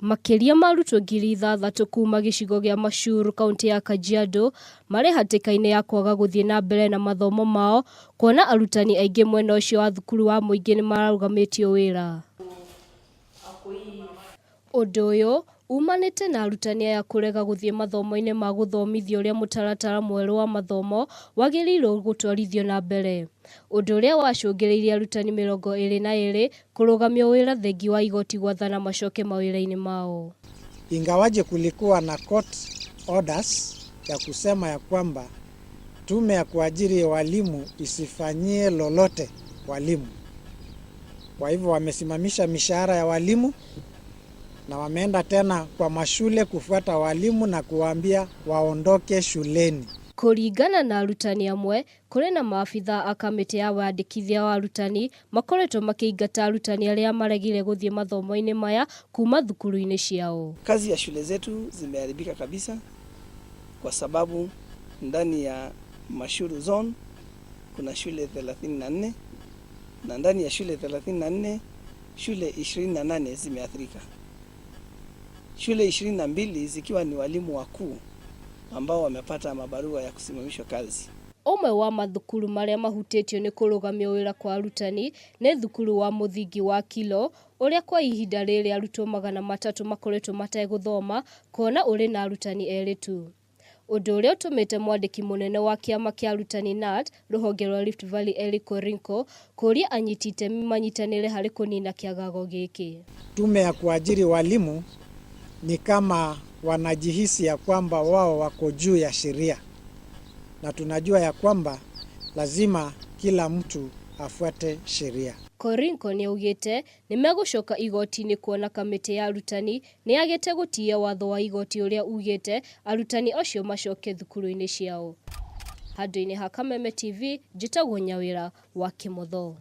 Makiria marutwo 6,000 kuma gicigo gia Mashuuru kaunti ya Kajiado mari hatikaine ya kwaga guthie na mbere na mathomo mao kuona arutani aingi mwena ucio wa thukuru wa muingi ni marugamitie wira. Undu uyu umanite na arutani aya kurega guthie mathomo-ini ma guthomithio uria mutaratara mweru wa mathomo wagirirwo gutwarithio na mbere. Undu uria wacungiriirie arutani 22 kurugamia wira thengi wa igoti gwathana macoke mawira-ini mao. Ingawaje kulikuwa na court orders ya kusema ya kwamba tume ya kuajiri walimu isifanyie lolote walimu. Kwa hivyo wamesimamisha mishahara ya walimu na wameenda tena kwa mashule kufuata walimu na kuwaambia waondoke shuleni. Kuringana na arutani amwe, kuri na maafitha a kamiti ya wandikithia wa arutani makoretwo makiingata arutani aria maregire guthie mathomo-ini maya kuma thukuru-ini ciao. Kazi ya shule zetu zimeharibika kabisa kwa sababu ndani ya Mashuuru zone kuna shule 34 na ndani ya shule 34 shule 28 zimeathirika. Shule 22 zikiwa ni walimu wakuu ambao wamepata mabarua ya kusimamishwa kazi. Omwe wa mathukuru maria mahutitio ni kurugamia wira kwa arutani ni thukuru wa muthingi wa Kilo uria kwa ihinda riri arutwo 300 makoretwo mateguthoma kuona uri na arutani eri tu. Undu uria utumite mwandiki munene wa kiama kia arutani NAT ruhonge rwa Rift Valley eri Kurinko kuria anyitite manyitanire hari kunina kiagago giki. Tume ya kuajiri walimu ni kama wanajihisi ya kwamba wao wako juu ya sheria, na tunajua ya kwamba lazima kila mtu afuate sheria. Kurinko ni ugite ni megucoka igoti-ini kuona kamiti ya arutani ni agite gutia watho wa igoti uria ugite arutani acio macoke thukuru-ini ciao. Handu-ini ha Kameme TV, Githomo Nyawira wa Kimotho.